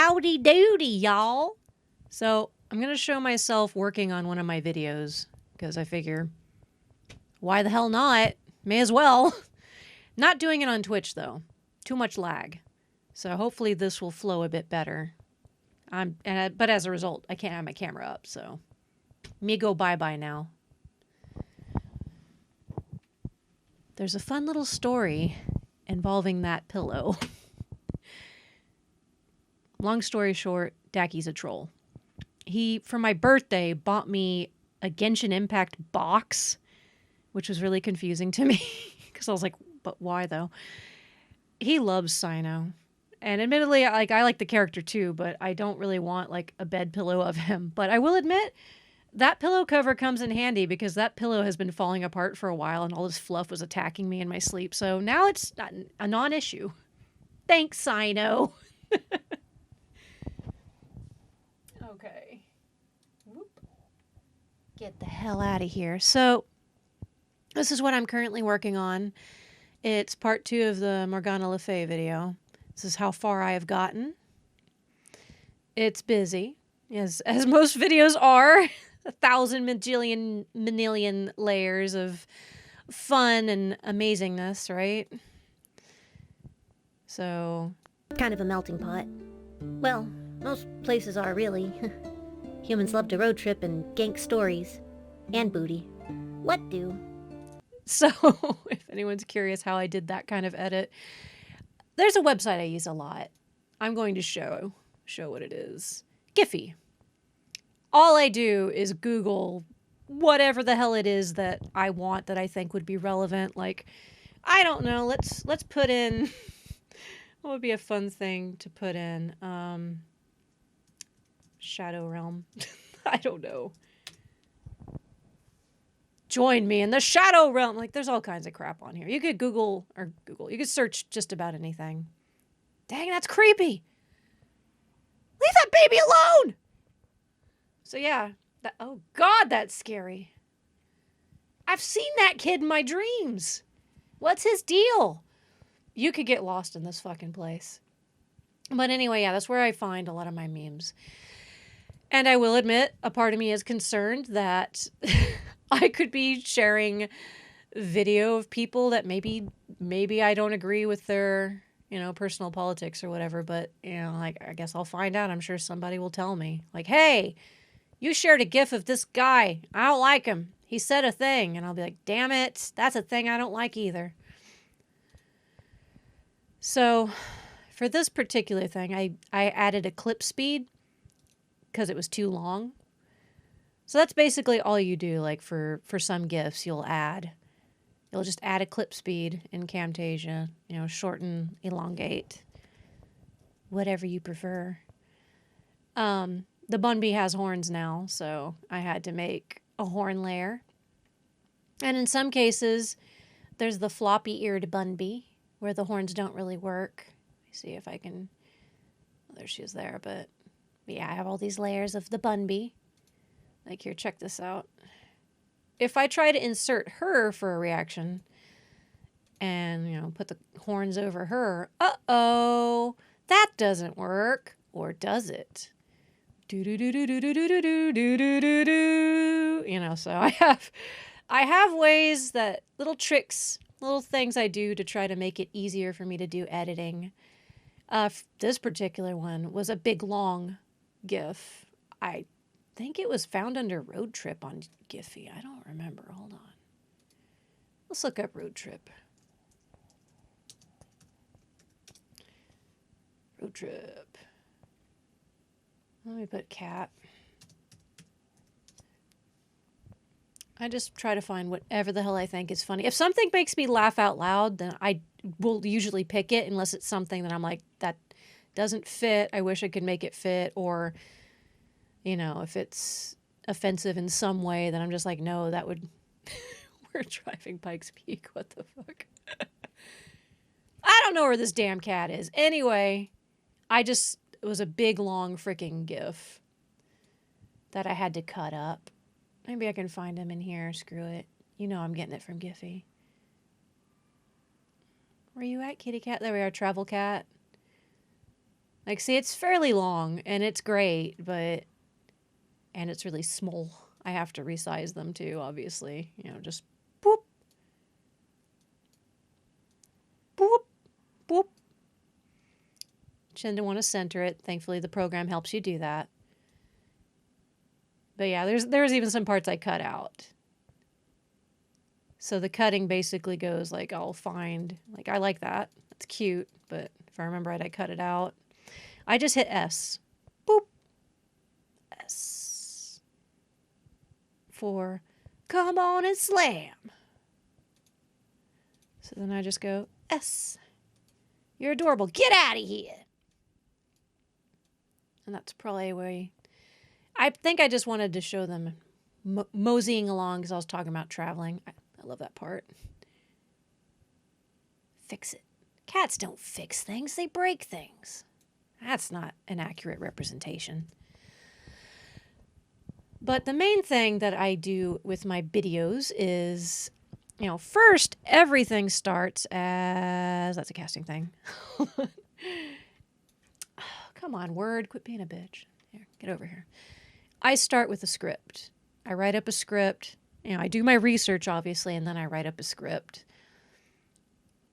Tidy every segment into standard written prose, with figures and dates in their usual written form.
Howdy doody, y'all. So I'm going to show myself working on one of my videos because I figure, why the hell not? May as well. Not doing it on Twitch, though. Too much lag. So hopefully this will flow a bit better. But as a result, I can't have my camera up, so me go bye-bye now. There's a fun little story involving that pillow. Long story short, Daki's a troll. He, for my birthday, bought me a Genshin Impact box, which was really confusing to me because I was like, but why though? He loves 𝐂𝐮𝐢𝐩𝐦𝐿. And admittedly, I like the character too, but I don't really want like a bed pillow of him. But I will admit, that pillow cover comes in handy because that pillow has been falling apart for a while and all this fluff was attacking me in my sleep. So now it's a non-issue. Thanks, 𝐂𝐮𝐢𝐲. Okay. Whoop. Get the hell out of here. So this is what I'm currently working on. It's part 2 of the Morgana Le Fay video. This is how far I have gotten. It's busy, as most videos are. 1,000 manillion layers of fun and amazingness, right? So... kind of a melting pot. Well, most places are, really. Humans love to road trip and gank stories. And booty. What do? So, if anyone's curious how I did that kind of edit, there's a website I use a lot. I'm going to show what it is. Giphy. All I do is Google whatever the hell it is that I want that I think would be relevant. Like, I don't know, let's put in... What would be a fun thing to put in? Shadow Realm. I don't know. Join me in the Shadow Realm. Like, there's all kinds of crap on here. You could Google, you could search just about anything. Dang, that's creepy. Leave that baby alone. So yeah, oh God, that's scary. I've seen that kid in my dreams. What's his deal? You could get lost in this fucking place. But anyway, yeah, that's where I find a lot of my memes. And I will admit, a part of me is concerned that I could be sharing video of people that maybe I don't agree with their, personal politics or whatever. But, like, I guess I'll find out. I'm sure somebody will tell me. Like, hey, you shared a GIF of this guy. I don't like him. He said a thing. And I'll be like, damn it, that's a thing I don't like either. So for this particular thing, I added a clip speed because it was too long. So that's basically all you do. Like for some GIFs, you'll just add a clip speed in Camtasia, shorten, elongate, whatever you prefer. The 𝐵𝐵𝐵 has horns now, so I had to make a horn layer. And in some cases, there's the floppy-eared 𝐵𝐵𝐵, where the horns don't really work. Let me see if I can... Oh, there she is there, but yeah, I have all these layers of the 𝐵𝐵𝐵. Like, here, check this out. If I try to insert her for a reaction and, put the horns over her, uh-oh, that doesn't work. Or does it? Do-do-do-do-do-do-do-do-do-do-do. So I have ways that, little tricks, little things I do to try to make it easier for me to do editing. This particular one was a big, long GIF. I think it was found under Road Trip on Giphy. I don't remember. Hold on. Let's look up Road Trip. Road Trip. Let me put cat. I just try to find whatever the hell I think is funny. If something makes me laugh out loud, then I will usually pick it, unless it's something that I'm like, that doesn't fit. I wish I could make it fit. Or, if it's offensive in some way, then I'm just like, no, that would... We're driving Pikes Peak. What the fuck? I don't know where this damn cat is. Anyway, it was a big, long freaking GIF that I had to cut up. Maybe I can find him in here. Screw it. I'm getting it from Giphy. Where you at, kitty cat? There we are, travel cat. Like, see, it's fairly long and it's great, but, and it's really small. I have to resize them too, obviously. You know, just boop, boop, boop. Tend to want to center it. Thankfully, the program helps you do that. But yeah, there's even some parts I cut out. So the cutting basically goes like, I'll find, like, I like that. That's cute, but if I remember right, I cut it out. I just hit S. Boop. S. For come on and slam. So then I just go, S. You're adorable. Get out of here. And that's probably where I think I just wanted to show them moseying along because I was talking about traveling. I love that part. Fix it. Cats don't fix things. They break things. That's not an accurate representation. But the main thing that I do with my videos is, you know, first everything starts as, that's a casting thing. Oh, come on, Word, quit being a bitch. Here, get over here. I start with a script. I write up a script. You know, I do my research, obviously, and then I write up a script.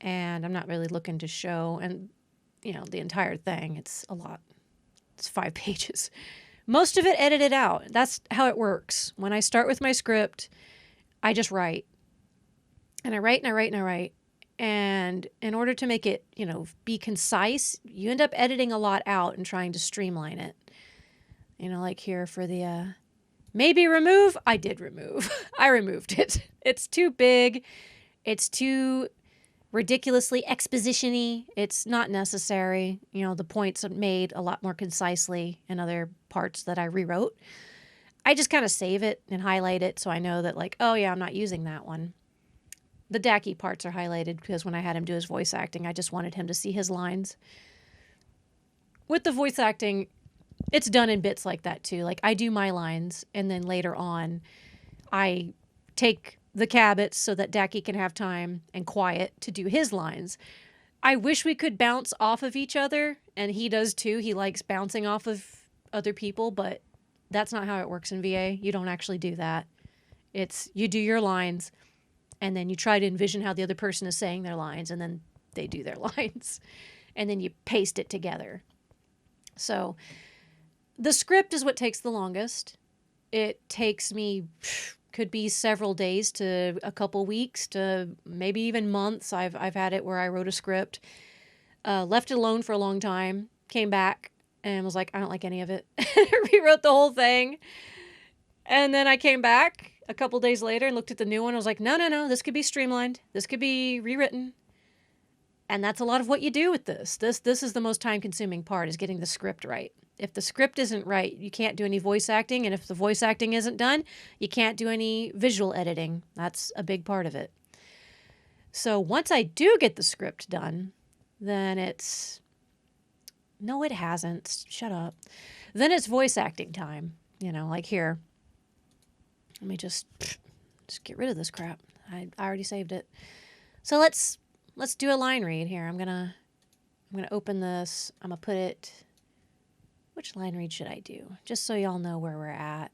And I'm not really looking to show, and, you know, the entire thing, it's a lot. It's 5 pages. Most of it edited out. That's how it works. When I start with my script, I just write. And I write and I write and I write. And in order to make it, you know, be concise, you end up editing a lot out and trying to streamline it. You know, like here for the maybe remove, I did remove. I removed it. It's too big. It's too ridiculously exposition-y. It's not necessary. You know, the points are made a lot more concisely in other parts that I rewrote. I just kind of save it and highlight it so I know that, like, oh yeah, I'm not using that one. The Daki parts are highlighted because when I had him do his voice acting, I just wanted him to see his lines. With the voice acting, it's done in bits like that too. Like, I do my lines, and then later on, I take the 𝐂𝐮𝐫𝐫𝐞𝐧𝐭 so that Daki can have time and quiet to do his lines. I wish we could bounce off of each other, and he does too. He likes bouncing off of other people, but that's not how it works in VA. You don't actually do that. It's you do your lines, and then you try to envision how the other person is saying their lines, and then they do their lines, and then you paste it together. So the script is what takes the longest. It takes me, could be several days to a couple weeks to maybe even months. I've had it where I wrote a script, left it alone for a long time, came back and was like, I don't like any of it. Rewrote the whole thing. And then I came back a couple days later and looked at the new one. I was like, no, this could be streamlined. This could be rewritten. And that's a lot of what you do with this. This is the most time-consuming part, is getting the script right. If the script isn't right, you can't do any voice acting. And if the voice acting isn't done, you can't do any visual editing. That's a big part of it. So once I do get the script done, then it's... No, it hasn't. Shut up. Then it's voice acting time. You know, like here. Let me just get rid of this crap. I already saved it. So let's do a line read here. I'm gonna open this. I'm gonna put it... Which line read should I do? Just so y'all know where we're at.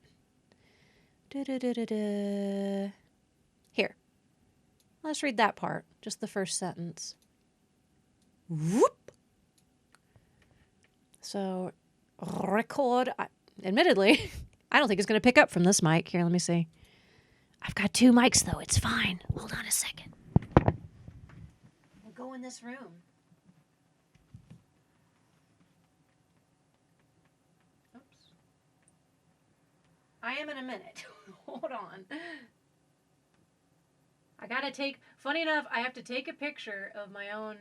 Here. Let's read that part. Just the first sentence. Whoop. So, record. Admittedly, I don't think it's going to pick up from this mic. Here, let me see. I've got 2 mics, though. It's fine. Hold on a second. We'll go in this room. I am in a minute. Hold on. I gotta take... Funny enough, I have to take a picture of my own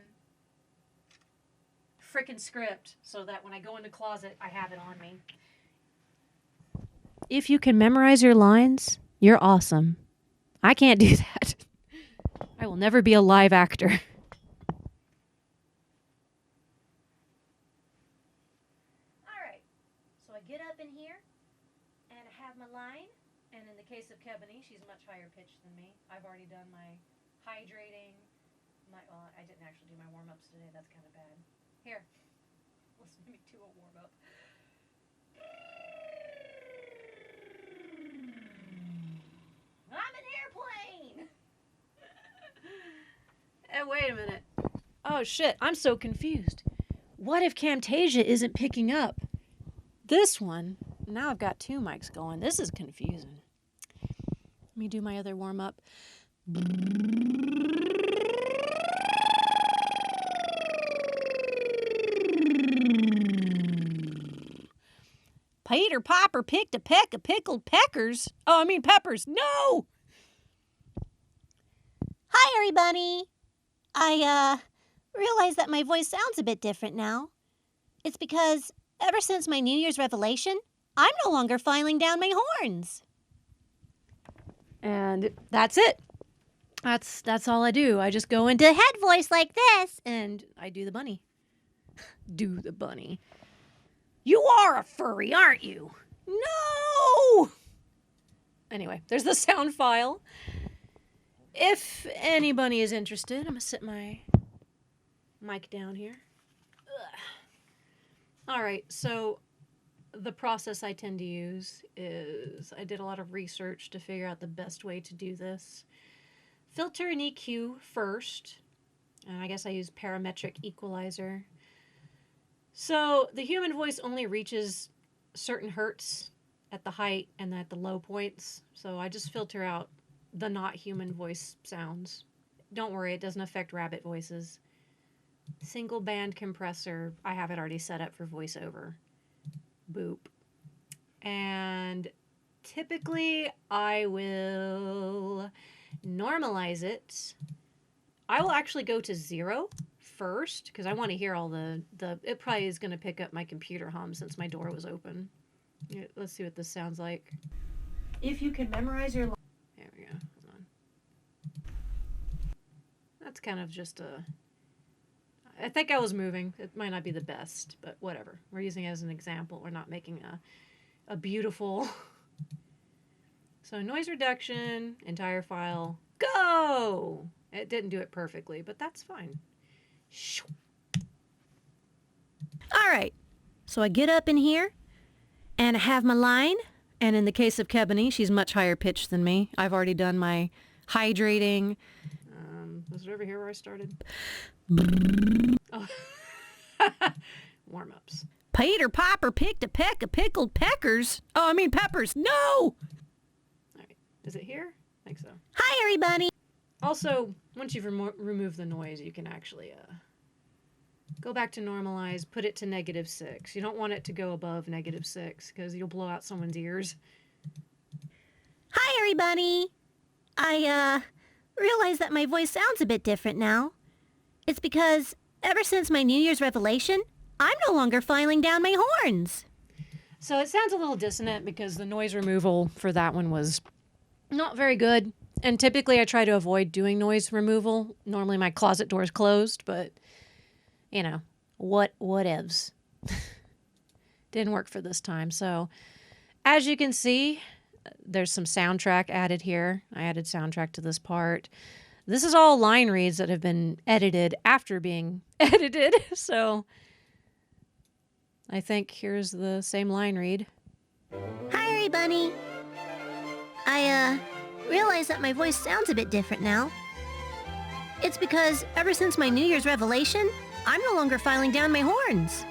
frickin' script so that when I go in the closet, I have it on me. If you can memorize your lines, you're awesome. I can't do that. I will never be a live actor. Alright. So I get up in here. My line, and in the case of 𝐂𝐮𝐫𝐫𝐞𝐧𝐭, she's much higher pitched than me. I've already done my hydrating, well, I didn't actually do my warm-ups today, that's kind of bad. Here, Let me do a warm-up. I'm an airplane! And wait a minute. Oh shit, I'm so confused. What if Camtasia isn't picking up this one? Now I've got two mics going. This is confusing. Let me do my other warm-up. Peter Piper picked a peck of pickled peppers. Oh, I mean peppers. No! Hi, everybody. I realize that my voice sounds a bit different now. It's because ever since my New Year's revelation, I'm no longer filing down my horns. And that's it. That's all I do. I just go into head voice like this, and I do the bunny. Do the bunny. You are a furry, aren't you? No! Anyway, there's the sound file. If anybody is interested, I'm going to sit my mic down here. Ugh. All right, so the process I tend to use is I did a lot of research to figure out the best way to do this. Filter and EQ first. And I guess I use parametric equalizer. So the human voice only reaches certain hertz at the height and at the low points. So I just filter out the not human voice sounds. Don't worry, it doesn't affect rabbit voices. Single band compressor, I have it already set up for voiceover. Boop. And typically I will normalize it. I will actually go to 0 first because I want to hear all the it probably is going to pick up my computer hum since my door was open. Yeah, let's see what this sounds like. If you can memorize your... There we go. Hold on. That's kind of just a... I think I was moving. It might not be the best, but whatever. We're using it as an example. We're not making a beautiful... So noise reduction, entire file, go! It didn't do it perfectly, but that's fine. All right, so I get up in here, and I have my line, and in the case of 𝐂𝐮𝐻, she's much higher pitched than me. I've already done my hydrating. Was it over here where I started? Oh. Warm-ups. Peter Piper picked a peck of pickled peppers. Oh, I mean peppers. No! All right, is it here? I think so. Hi, everybody. Also, once you've removed the noise, you can actually go back to normalize, put it to -6. You don't want it to go above -6 because you'll blow out someone's ears. Hi, everybody. I realize that my voice sounds a bit different now. It's because ever since my New Year's revelation, I'm no longer filing down my horns. So it sounds a little dissonant because the noise removal for that one was not very good. And typically I try to avoid doing noise removal. Normally my closet door is closed, but you know, whatevs. Didn't work for this time. So as you can see, there's some soundtrack added here. I added soundtrack to this part. This is all line reads that have been edited after being edited. So I think here's the same line read. Hi, everybody. I realize that my voice sounds a bit different now. It's because ever since my New Year's revelation, I'm no longer filing down my horns.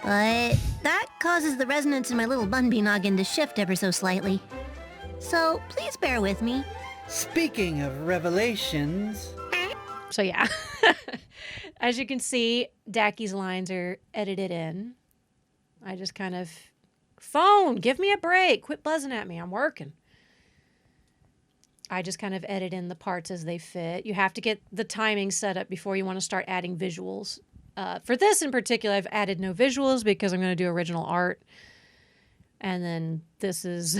But that causes the resonance in my little bun-bee noggin to shift ever so slightly. So please bear with me. Speaking of revelations... So yeah, as you can see, Daki's lines are edited in. I just kind of, phone, give me a break. Quit buzzing at me. I'm working. I just kind of edit in the parts as they fit. You have to get the timing set up before you want to start adding visuals. For this in particular, I've added no visuals because I'm going to do original art. And then this is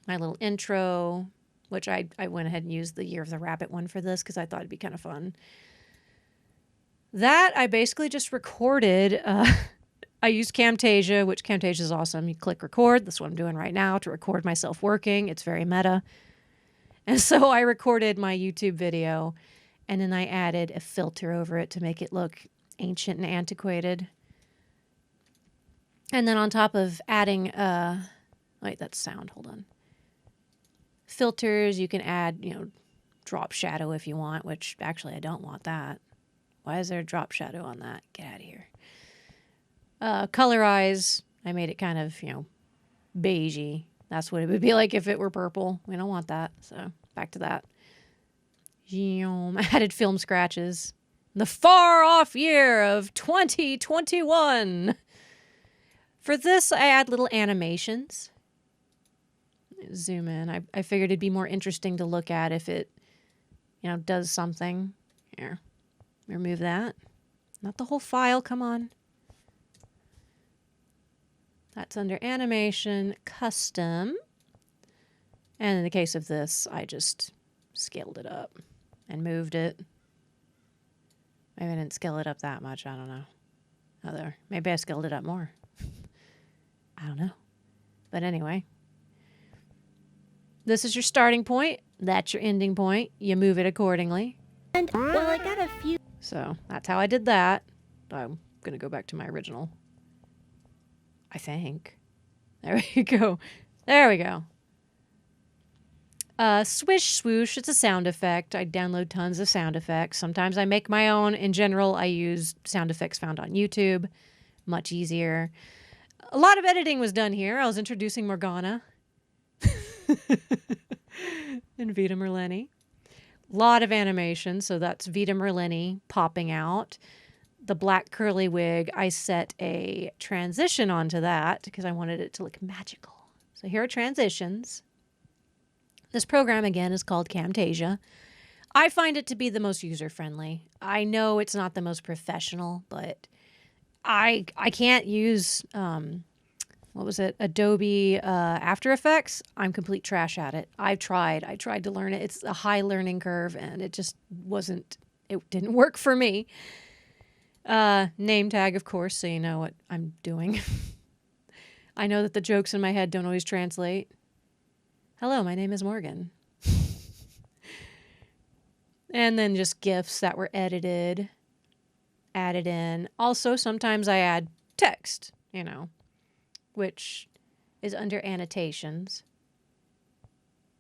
my little intro, which I went ahead and used the Year of the Rabbit one for this because I thought it'd be kind of fun. That I basically just recorded. I used Camtasia, which Camtasia is awesome. You click record. That's what I'm doing right now to record myself working. It's very meta. And so I recorded my YouTube video, and then I added a filter over it to make it look ancient and antiquated. And then on top of adding, wait, that's sound, hold on. Filters, you can add, drop shadow if you want, which actually I don't want that. Why is there a drop shadow on that? Get out of here. Colorize, I made it kind of, beigey. That's what it would be like if it were purple. We don't want that, so back to that. Added film scratches. The far off year of 2021. For this, I add little animations. Zoom in. I figured it'd be more interesting to look at if it, does something. Here, remove that. Not the whole file, come on. That's under animation, custom. And in the case of this, I just scaled it up and moved it. Maybe I didn't scale it up that much. I don't know. Oh, there. Maybe I scaled it up more. I don't know. But anyway. This is your starting point. That's your ending point. You move it accordingly. And, well, I got a few... So, that's how I did that. I'm going to go back to my original. I think. There we go. There we go. Swish, swoosh, it's a sound effect. I download tons of sound effects. Sometimes I make my own. In general, I use sound effects found on YouTube. Much easier. A lot of editing was done here. I was introducing Morgana and Vita Merlini. A lot of animation, so that's Vita Merlini popping out. The black curly wig, I set a transition onto that because I wanted it to look magical. So here are transitions. This program, again, is called Camtasia. I find it to be the most user-friendly. I know it's not the most professional, but I can't use, Adobe After Effects. I'm complete trash at it. I tried to learn it. It's a high learning curve, and it just it didn't work for me. Name tag, of course, so you know what I'm doing. I know that the jokes in my head don't always translate. Hello, my name is Morgan. And then just GIFs that were added in. Also, sometimes I add text, which is under annotations.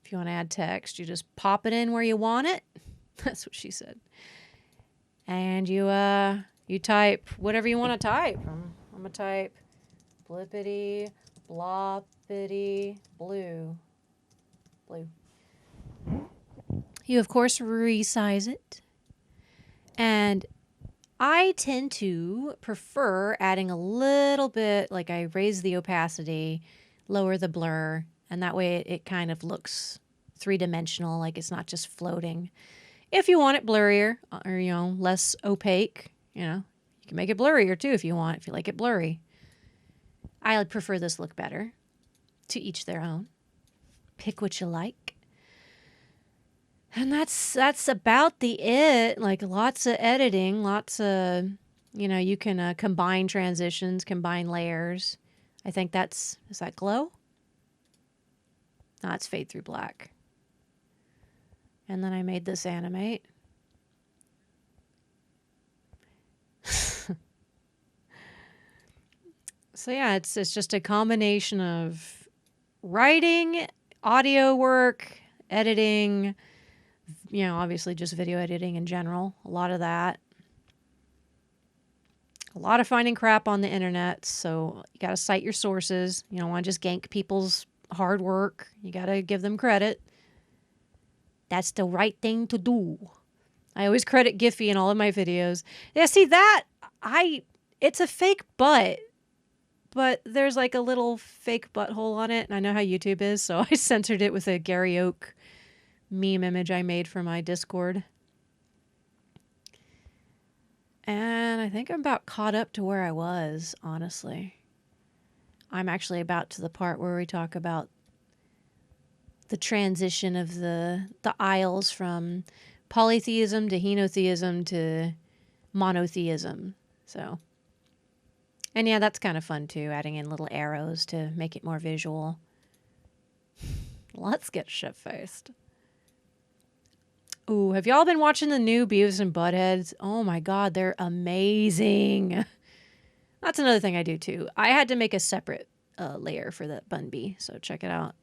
If you want to add text, you just pop it in where you want it. That's what she said. And you type whatever you want to type. I'm going to type blippity, bloppity, blue. You, of course, resize it. And I tend to prefer adding a little bit, like I raise the opacity, lower the blur, and that way it kind of looks three-dimensional, like it's not just floating. If you want it blurrier or, less opaque, you can make it blurrier too if you want, if you like it blurry. I would prefer this look better. To each their own. Pick what you like. And that's about it. Like lots of editing, lots of, you can combine transitions, combine layers. I think is that glow? No, it's fade through black. And then I made this animate. So yeah, it's just a combination of writing, audio work, editing, obviously just video editing in general. A lot of that. A lot of finding crap on the internet. So you got to cite your sources. You don't want to just gank people's hard work. You got to give them credit. That's the right thing to do. I always credit Giphy in all of my videos. Yeah, see that? It's a fake butt. But there's like a little fake butthole on it. And I know how YouTube is. So I censored it with a Gary Oak meme image I made for my Discord. And I think I'm about caught up to where I was, honestly. I'm actually about to the part where we talk about the transition of the aisles from polytheism to henotheism to monotheism. So, and yeah, that's kind of fun too, adding in little arrows to make it more visual. Let's get shit-faced. Ooh, have y'all been watching the new Beavis and Buttheads? Oh my God, they're amazing. That's another thing I do too. I had to make a separate layer for that bun bee, so check it out.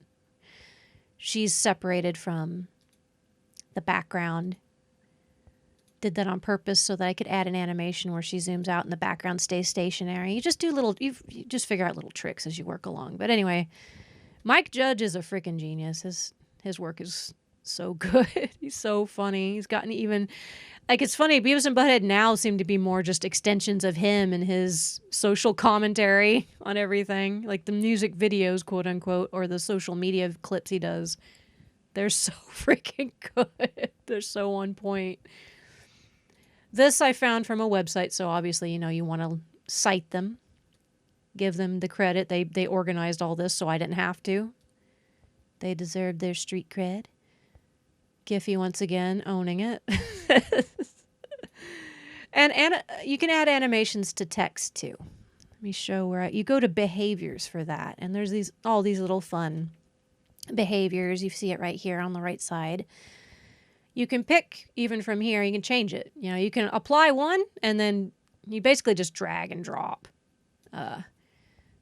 She's separated from the background. Did that on purpose so that I could add an animation where she zooms out and the background stays stationary. You just do you just figure out little tricks as you work along. But anyway, Mike Judge is a freaking genius. His work is so good. He's so funny. He's gotten even, like, it's funny, Beavis and Butthead now seem to be more just extensions of him and his social commentary on everything. Like the music videos, quote unquote, or the social media clips he does. They're so freaking good. They're so on point. This I found from a website, so obviously, you want to cite them. Give them the credit. They organized all this, so I didn't have to. They deserved their street cred. Giphy once again owning it. and you can add animations to text too. Let me show where you go to behaviors for that, and there's all these little fun behaviors. You see it right here on the right side. You can pick even from here. You can change it. You can apply one, and then you basically just drag and drop.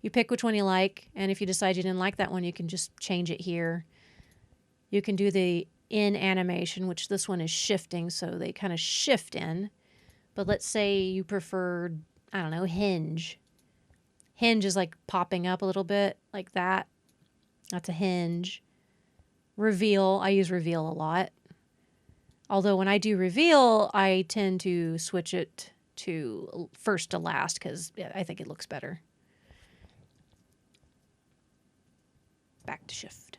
You pick which one you like, and if you decide you didn't like that one, you can just change it here. You can do the in animation, which this one is shifting, so they kind of shift in. But let's say you preferred, I don't know, hinge. Hinge is like popping up a little bit like that. That's a hinge. Reveal, I use reveal a lot. Although when I do reveal, I tend to switch it to first to last because I think it looks better. Back to shift.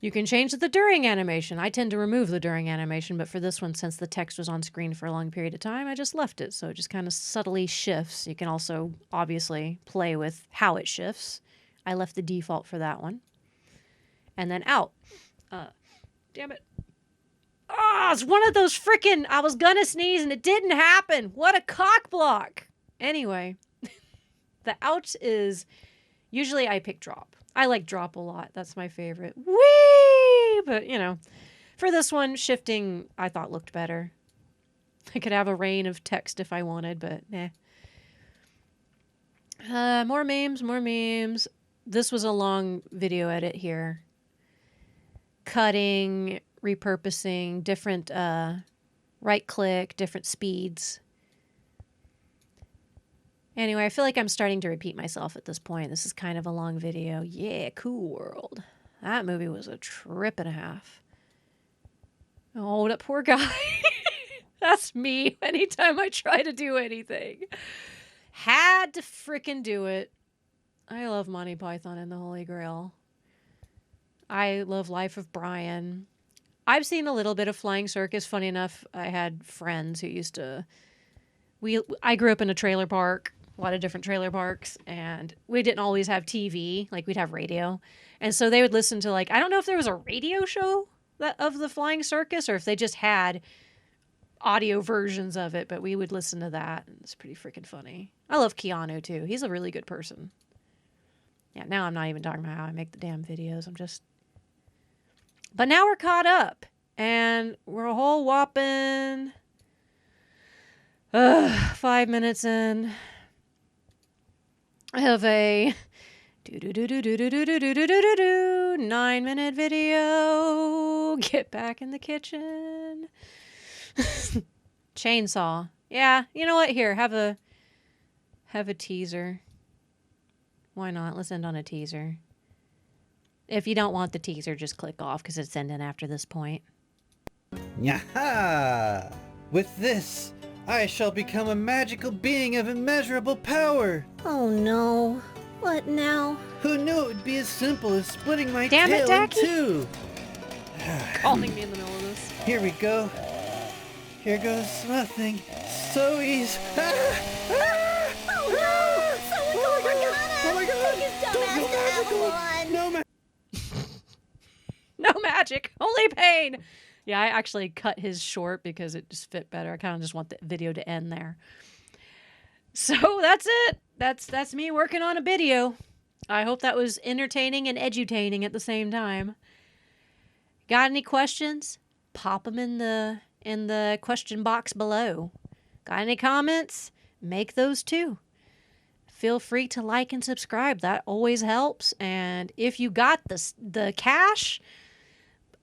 You can change the during animation. I tend to remove the during animation, but for this one, since the text was on screen for a long period of time, I just left it. So it just kind of subtly shifts. You can also obviously play with how it shifts. I left the default for that one. And then out. Damn it. Oh, it's one of those freaking, I was gonna sneeze and it didn't happen. What a cock block. Anyway, the outs is, usually I pick drop. I like drop a lot. That's my favorite. Whee! But, for this one, shifting I thought looked better. I could have a rain of text if I wanted, but nah. More memes. This was a long video edit here. Cutting, repurposing, different right click, different speeds. Anyway, I feel like I'm starting to repeat myself at this point. This is kind of a long video. Yeah, Cool World. That movie was a trip and a half. Oh, that poor guy. That's me anytime I try to do anything. Had to frickin' do it. I love Monty Python and the Holy Grail. I love Life of Brian. I've seen a little bit of Flying Circus. Funny enough, I had friends who used to... I grew up in a trailer park, a lot of different trailer parks, and we didn't always have TV. Like, we'd have radio. And so they would listen to, I don't know if there was a radio show of the Flying Circus or if they just had audio versions of it, but we would listen to that. And it's pretty freaking funny. I love Keanu, too. He's a really good person. Yeah, now I'm not even talking about how I make the damn videos. But now we're caught up, and we're a whole whopping 5 minutes in. I have a 9-minute video. Get back in the kitchen. Chainsaw. Yeah, you know what? Here, have a teaser. Why not? Let's end on a teaser. If you don't want the teaser, just click off because it's ending after this point. Yaha! With this, I shall become a magical being of immeasurable power. Oh no. What now? Who knew it would be as simple as splitting my Damn it, tail in Daki. two? Calling me in the middle of this. Here we go. Here goes nothing. So easy. Oh no! Someone's overgot us! Oh my God! Take his dumbass to Avalon! No man. No magic, only pain. Yeah, I actually cut his short because it just fit better. I kind of just want the video to end there. So that's it. That's me working on a video. I hope that was entertaining and edutaining at the same time. Got any questions? Pop them in the question box below. Got any comments? Make those too. feel free to like and subscribe. That always helps. And if you got the cash,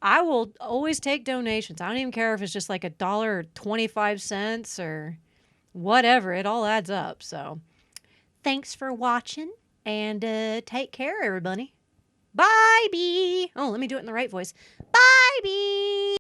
I will always take donations. I don't even care if it's just like $1 or 25 cents or whatever. It all adds up. So thanks for watching, and take care, everybody. Bye, bee. Oh, let me do it in the right voice. Bye, bee.